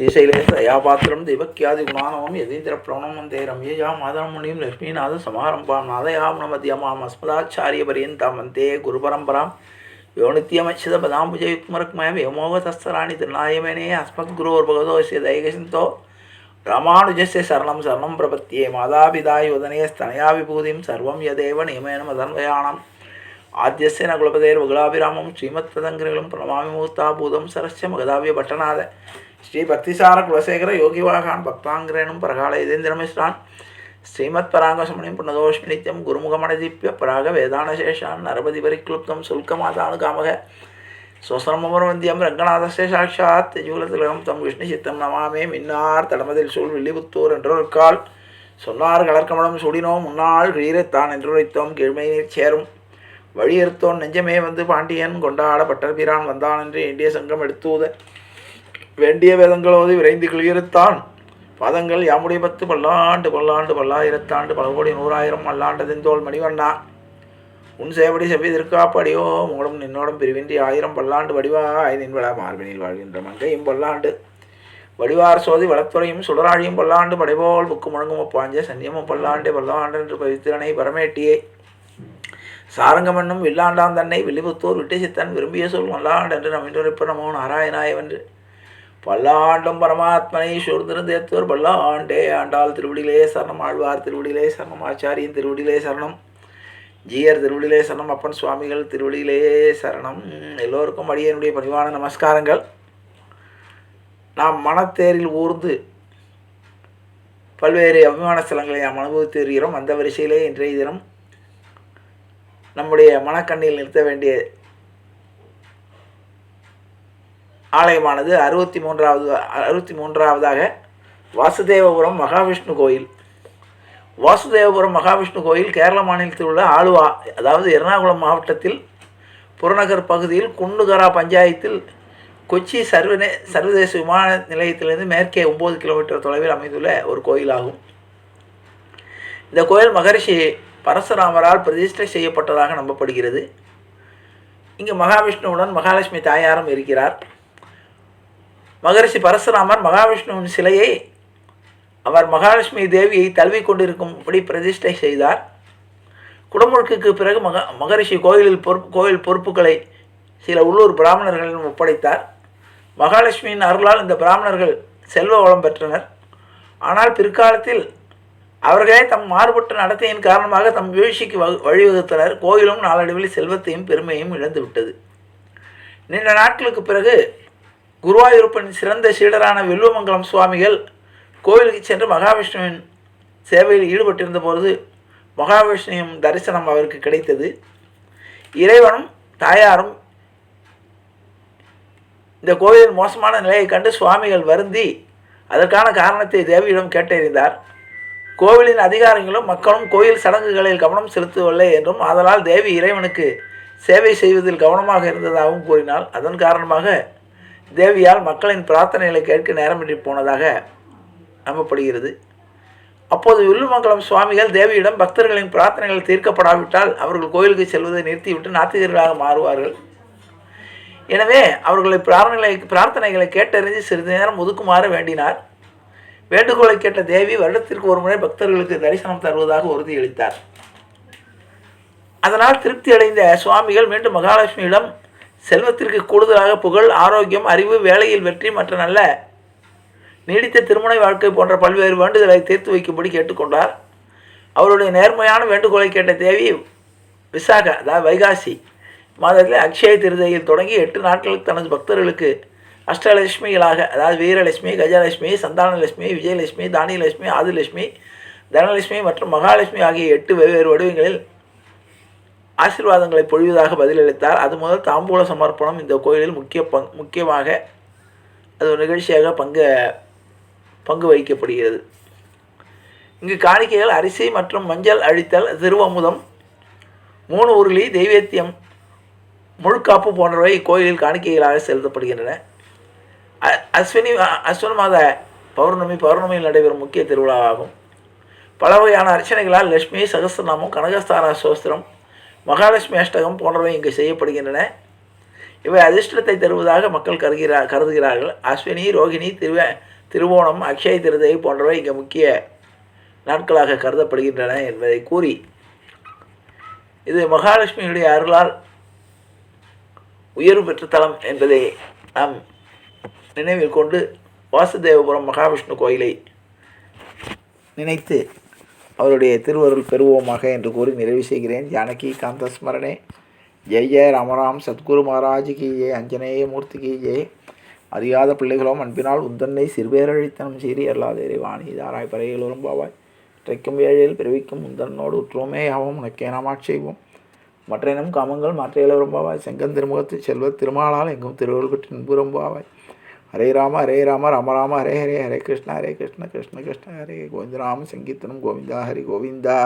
श्रीशैलेशदयापात्रं देवक्यादिगुणानवं यतीन्द्रप्रणवं वन्दे रम्यया मातरं मुनिं लक्ष्मीनाथसमारम्भां नादयाम्नमध्यमाम् अस्मदाचार्यपर्यन्तां वन्दे गुरुपरम्परां यो नित्यमच्युतपदाम्बुजयुग्मरुक्मय व्योमोगतस्तराणि त्रिनायमेने अस्मद्गुरोर्भगवतोऽस्य दैकसिन्तो रामानुजस्य शरणं शरणं प्रपद्ये मातापितायुवदनेस्तनया विभूतिं सर्वं यदेव नियमेन मदन्वयाणाम् आद्यस्य न कुलपतेर्वगुलाभिरामं श्रीमत्पदङ्घ्रिलं प्रणमामि मूर्ताभूतं सरस्य मगधाव्यभट्टनाद श्री भक्तिसार कुलशेखर योगिवाहान् भक्तांग्रेणुं परकाल यदेन्द्रमिश्रान् श्रीमत्पराङ्गसमणिं पुनदोष्मि नित्यं गुरुमुखमणदीप्य पराग वेदानशेषान् नरपतिपरिक्लुप्तं शुल्कमातानुकामः स्वसनमवरवन्द्यं रङ्गनाथस्य साक्षात् जूलतिलकं तं विष्णुचित्तं नमामि मिन्नार तडमदिल சூழ் வில்லிபுத்தூர் என்றொருக்கால் சொன்னார் கலர்கமலம் சூடினோம் முன்னாள் கிழீரத்தான் என்றுரைத்தோம் கீழ்மை நீர் சேரும் வழியறுத்தோன் நெஞ்சமே வந்து பாண்டியன் கொண்டாட பட்டர்பிரான் வந்தான் என்று இந்திய சங்கம் எடுத்தூத வேண்டிய வேதங்களோடு விரைந்து கிளியிருத்தான் பாதங்கள் யாமுடைய 10 பல்லாண்டு பல்லாண்டு பல்லாயிரத்தாண்டு பல கோடி 100,000 மல்லாண்டதின்தோள் மணிவண்ணா உன் சேவடி செவ்வி திருக்காப்படியோ மூலம் நின்னோடும் பிரிவின்றி 1000 பல்லாண்டு வடிவாய் நின்வள மார்பினில் வாழ்கின்ற மங்கையும் பல்லாண்டு வடிவார் சோதி வளத்துறையும் சுடராழியும் பல்லாண்டு படைபோல் புக்கு முழங்கும் பாஞ்ச சன்னியமும் பல்லாண்டு பல்லாண்டு என்று பவித்திரனை பரமேட்டியே சாரங்கமன்னும் வில்லாண்டான் தன்னை வில்லிபுத்தூர் விட்டு சித்தன் விரும்பிய சொல் மல்லாண்டு என்று நம்மின்றொருப்ப நமோ நாராயணாயவென்று பல்லாண்டும் பரமாத்மனை சூழ்ந்திருந்தேத்தோர் பல்லாண்டே ஆண்டாள் திருவடியிலே சரணம் ஆழ்வார் திருவடியிலே சரணம் ஆச்சாரியின் திருவடியிலே சரணம் ஜீயர் திருவடியிலே சரணம் அப்பன் சுவாமிகள் திருவடியிலே சரணம். எல்லோருக்கும் அடியனுடைய பணிவான நமஸ்காரங்கள். நாம் மனத்தேரில் ஊர்ந்து பல்வேறு அபிமான ஸ்தலங்களை நாம் அனுபவித்து வருகிறோம். அந்த வரிசையிலே இன்றைய தினம் நம்முடைய மனக்கண்ணில் நிறுத்த வேண்டிய ஆலயமானது 63வதாக வாசுதேவபுரம் மகாவிஷ்ணு கோயில். வாசுதேவபுரம் மகாவிஷ்ணு கோயில் கேரள மாநிலத்தில் உள்ள ஆலுவா, அதாவது எர்ணாகுளம் மாவட்டத்தில் புறநகர் பகுதியில் குண்டுகரா பஞ்சாயத்தில் கொச்சி சர்வதேச விமான நிலையத்திலிருந்து மேற்கே 9 கிலோமீட்டர் தொலைவில் அமைந்துள்ள ஒரு கோயிலாகும். இந்த கோயில் மகரிஷி பரசுராமரால் பிரதிஷ்டை செய்யப்பட்டதாக நம்பப்படுகிறது. இங்கு மகாவிஷ்ணுவுடன் மகாலட்சுமி தாயாரும் இருக்கிறார். மகரிஷி பரசுராமர் மகாவிஷ்ணுவின் சிலையை அவர் மகாலட்சுமி தேவியை தழுவி கொண்டிருக்கும்படி பிரதிஷ்டை செய்தார். குடமுழுக்குக்கு பிறகு மகரிஷி கோயில் பொறுப்புகளை சில உள்ளூர் பிராமணர்களிடம் ஒப்படைத்தார். மகாலட்சுமியின் அருளால் இந்த பிராமணர்கள் செல்வ வளம் பெற்றனர். ஆனால் பிற்காலத்தில் அவர்களே தம் மாறுபட்ட நடத்தையின் காரணமாக தம் வீழ்ச்சிக்கு வழிவகுத்தனர். கோயிலும் நாளடைவில் செல்வத்தையும் பெருமையும் இழந்துவிட்டது. நீண்ட நாட்களுக்கு பிறகு குருவாயூரப்பனின் சிறந்த சீடரான வில்வமங்கலம் சுவாமிகள் கோயிலுக்கு சென்று மகாவிஷ்ணுவின் சேவையில் ஈடுபட்டிருந்த பொழுது மகாவிஷ்ணுவின் தரிசனம் அவருக்கு கிடைத்தது. இறைவனும் தாயாரும் இந்த கோயிலின் மோசமான நிலையை கண்டு சுவாமிகள் வருந்தி அதற்கான காரணத்தை தேவியிடம் கேட்டறிந்தார். கோவிலின் அதிகாரிகளும் மக்களும் கோயில் சடங்குகளில் கவனம் செலுத்தவில்லை என்றும் ஆதலால் தேவி இறைவனுக்கு சேவை செய்வதில் கவனமாக இருந்ததாகவும் கூறினாள். அதன் காரணமாக தேவியால் மக்களின் பிரார்த்தனைகளை கேட்க நேரமின்றி போனதாக நம்பப்படுகிறது. அப்போது வில்லுமங்கலம் சுவாமிகள் தேவியிடம் பக்தர்களின் பிரார்த்தனைகள் தீர்க்கப்படாவிட்டால் அவர்கள் கோயிலுக்கு செல்வதை நிறுத்திவிட்டு நாத்திகர்களாக மாறுவார்கள். எனவே அவர்களை பிரார்த்தனைகளை கேட்டறிந்து சிறிது நேரம் ஒதுக்குமாறு வேண்டினார். வேண்டுகோளை கேட்ட தேவி வருடத்திற்கு ஒரு முறை பக்தர்களுக்கு தரிசனம் தருவதாக உறுதியளித்தார். அதனால் திருப்தி அடைந்த சுவாமிகள் மீண்டும் மகாலட்சுமியிடம் செல்வத்திற்கு கூடுதலாக புகழ், ஆரோக்கியம், அறிவு, வேலையில் வெற்றி, மற்ற நல்ல நீடித்த திருமண வாழ்க்கை போன்ற பல்வேறு வேண்டுதலை தீர்த்து வைக்கும்படி கேட்டுக்கொண்டார். அவருடைய நேர்மையான வேண்டுகோளை கேட்ட தேவி விசாக, அதாவது வைகாசி மாதத்தில் அக்ஷய திருதையில் தொடங்கி 8 நாட்களுக்கு தனது பக்தர்களுக்கு அஷ்டலட்சுமிகளாக, அதாவது வீரலட்சுமி, கஜலட்சுமி, சந்தானலட்சுமி, விஜயலட்சுமி, தானியலட்சுமி, ஆதிலட்சுமி, தனலட்சுமி மற்றும் மகாலட்சுமி ஆகிய 8 வெவ்வேறு வடிவங்களில் ஆசீர்வாதங்களை பொழிவதாக பதிலளித்தார். அது முதல் தாம்பூல சமர்ப்பணம் இந்த கோயிலில் முக்கியமாக அது ஒரு நிகழ்ச்சியாக பங்கு வகிக்கப்படுகிறது. இங்கு காணிக்கைகள் அரிசி மற்றும் மஞ்சள் அழித்தல், திருவமுதம், 3 உருளி, தெய்வேத்தியம், முழுக்காப்பு போன்றவை இக்கோயிலில் காணிக்கைகளாக செலுத்தப்படுகின்றன. அஸ்வினி மாத பௌர்ணமியில் நடைபெறும் முக்கிய திருவிழாவாகும். பல வகையான அர்ச்சனைகளால் லட்சுமி சகஸ்ரநாமம், கனகஸ்தார சோஸ்திரம், மகாலட்சுமி அஷ்டகம் போன்றவை இங்கு செய்யப்படுகின்றன. இவை அதிர்ஷ்டத்தை தருவதாக மக்கள் கருதுகிறார்கள். அஸ்வினி, ரோகிணி, திருவோணம், அக்ஷய திருதை போன்றவை இங்கே முக்கிய நாட்களாக கருதப்படுகின்றன என்பதை கூறி, இது மகாலட்சுமியுடைய அருளால் உயர்வு பெற்ற தலம் என்பதை நாம் நினைவில் கொண்டு வாசுதேவபுரம் மகாவிஷ்ணு கோயிலை நினைத்து அவருடைய திருவருள் பெறுவோமாக என்று கூறி நிறைவு செய்கிறேன். ஜானகி காந்த ஸ்மரணே. ஜெய ஜெய ராமராம் சத்குரு மகாராஜ் கி ஜெய். அஞ்சனேய மூர்த்தி கி ஜெய். அறியாத பிள்ளைகளும் அன்பினால் உந்தன்னை சிறுபேரழித்தனம் சீறி அல்லாத இறைவாணி தாராய் பறையில் உரும்பாவாய் இறைக்கும் வேழையில் பிறவிக்கும் உந்தன்னோடு உற்றோமே யாவும் உனக்கே நாமாட் செய்வோம். மற்றையினும் காமங்கள் மாற்றையில் உரும்பாவாய். செங்கன் திருமுகத்து செல்வ திருமாலால் எங்கும் திருவருள் பெற்று இன்புறம்பாவாய். ஹரே ராம ராம ராம ஹரே ஹரே, ஹரே கிருஷ்ண கிருஷ்ண கிருஷ்ண ஹரே கோவிந்த ராம சங்கீர்த்தனம் கோவிந்தா ஹரி கோவிந்தா.